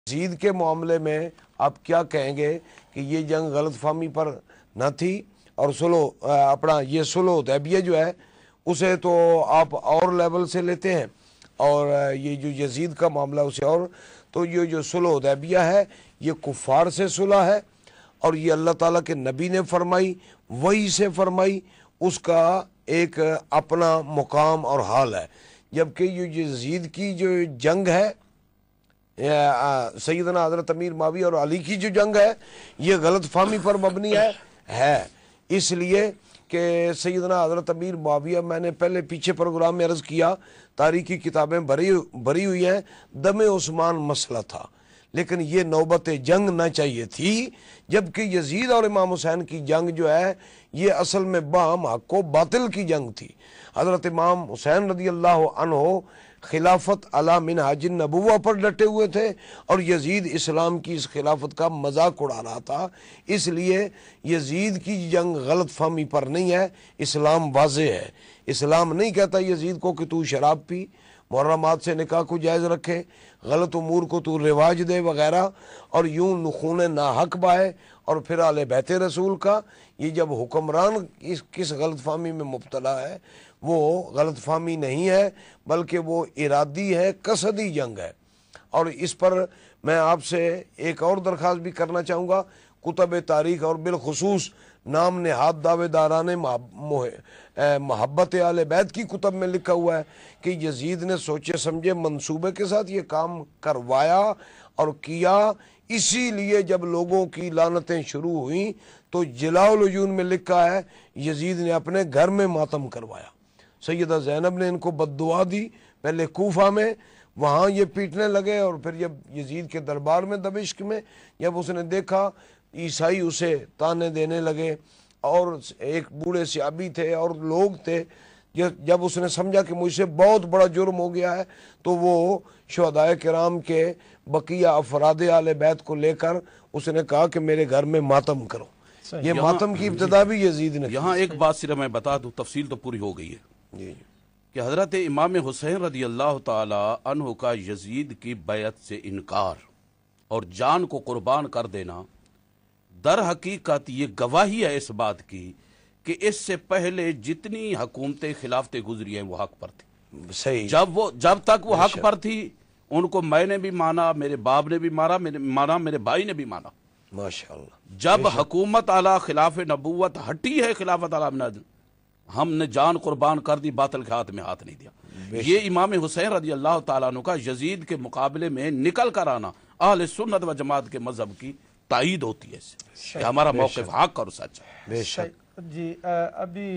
یزید کے معاملے میں آپ کیا کہیں گے کہ یہ جنگ غلط فہمی پر نہ تھی اور اپنا یہ صلح حدیبیہ جو ہے اسے تو آپ اور لیول سے لیتے ہیں، اور یہ جو یزید کا معاملہ اسے اور، تو یہ جو صلح حدیبیہ ہے یہ کفار سے صلح ہے، اور یہ اللہ تعالیٰ کے نبی نے فرمائی، وحی سے فرمائی، اس کا ایک اپنا مقام اور حال ہے، جبکہ یہ یزید کی جو جنگ ہے سیدنا حضرت امیر معاویہ اور علی کی جو جنگ ہے یہ غلط فہمی پر مبنی ہے اس لیے کہ سیدنا حضرت امیر معاویہ، میں نے پہلے پیچھے پروگرام میں عرض کیا، تاریخی کتابیں بھری ہوئی ہیں، دم عثمان مسئلہ تھا، لیکن یہ نوبت جنگ نہ چاہیے تھی، جبکہ یزید اور امام حسین کی جنگ جو ہے یہ اصل میں باہم حق و باطل کی جنگ تھی۔ حضرت امام حسین رضی اللہ عنہ خلافت علی منہاج النبوہ پر ڈٹے ہوئے تھے، اور یزید اسلام کی اس خلافت کا مذاق اڑا رہا تھا، اس لیے یزید کی جنگ غلط فہمی پر نہیں ہے، اسلام واضح ہے۔ اسلام نہیں کہتا یزید کو کہ تو شراب پی، محرمات سے نکاح کو جائز رکھے، غلط امور کو تو رواج دے وغیرہ، اور یوں خون ناحق بہائے، اور پھر اہل بیت رسول کا یہ جب حکمران کس غلط فہمی میں مبتلا ہے، وہ غلط فہمی نہیں ہے بلکہ وہ ارادی ہے، قصدی جنگ ہے۔ اور اس پر میں آپ سے ایک اور درخواست بھی کرنا چاہوں گا، کتب تاریخ اور بالخصوص نام نہاد دعوے داران محبت اہل بیت کی کتب میں لکھا ہوا ہے کہ یزید نے سوچے سمجھے منصوبے کے ساتھ یہ کام کروایا اور کیا، اسی لیے جب لوگوں کی لعنتیں شروع ہوئیں تو جلاء العیون میں لکھا ہے یزید نے اپنے گھر میں ماتم کروایا۔ سیدہ زینب نے ان کو بد دعا دی، پہلے کوفہ میں، وہاں یہ پیٹنے لگے، اور پھر جب یزید کے دربار میں دمشق میں جب اس نے دیکھا عیسائی اسے تانے دینے لگے، اور ایک بوڑھے صحابی تھے اور لوگ تھے، جب اس نے سمجھا کہ مجھ سے بہت بڑا جرم ہو گیا ہے تو وہ شہداء کرام کے بقیہ افراد اہل بیت کو لے کر اس نے کہا کہ میرے گھر میں ماتم کرو۔ یہ ماتم کی ابتدا بھی یزید نے کی۔ یہاں ایک بات صرف میں بتا دوں، تفصیل تو پوری ہو گئی ہے کہ حضرت امام حسین رضی اللہ تعالی عنہ کا یزید کی بیعت سے انکار اور جان کو قربان کر دینا در حقیقت یہ گواہی ہے اس بات کی کہ اس سے پہلے جتنی حکومتیں خلافتیں گزری ہیں وہ حق پر تھی۔ صحیح۔ جب تک وہ حق پر تھی ان کو میں نے بھی مانا، میرے باپ نے بھی مانا، میرے بھائی نے بھی مانا۔ ماشاءاللہ۔ جب حکومت اعلی خلاف نبوت ہٹی ہے، خلافت اعلی ہم نے جان قربان کر دی، باطل کے ہاتھ میں ہاتھ نہیں دیا۔ یہ امام حسین رضی اللہ تعالیٰ عنہ کا یزید کے مقابلے میں نکل کر آنا اہل سنت و جماعت کے مذہب کی تائید ہوتی ہے، کہ ہمارا موقف حق اور سچ ہے۔ بے شک۔ جی ابھی